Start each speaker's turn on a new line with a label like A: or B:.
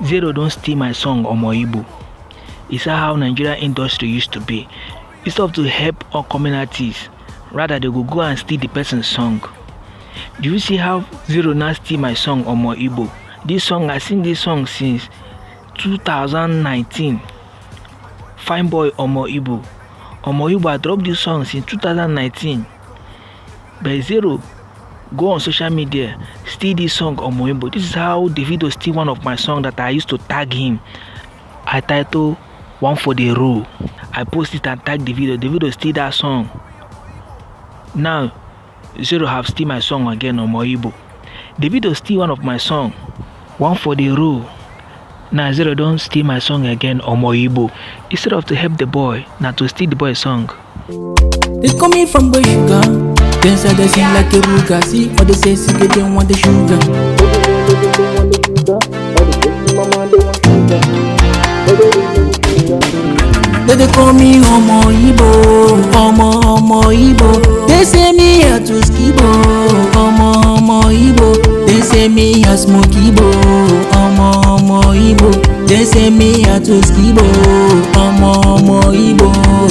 A: Zero don't steal my song Omo Igbo. It's how Nigerian industry used to be. Instead of to help all communities, rather they go and steal the person's song. Do you see how Zero now steal my song Omo Igbo? This song, I sing this song since 2019. Fyboi Omo Igbo. Omo Igbo, I dropped this song since 2019. But Zero go on social media, steal this song Omo Igbo. This is how Davido steal one of my songs that I used to tag him. I title One for the Road. I post it and tag Davido. Davido steal that song. Now Zero have steal my song again Omo Igbo. Davido steal one of my song, One for the Road. Now Zero don't steal my song again Omo Igbo. Instead of to help the boy, now to steal the boy's song.
B: They call me Fyboi sugar. Then say they sing like a ruga. See all they say, see they don't want the sugar. They call me Omo Igbo, Omo Igbo. They say me a to skibo, Omo Igbo. They say me a smoke Igbo, Omo Igbo. They say me a to skibo, Omo Igbo.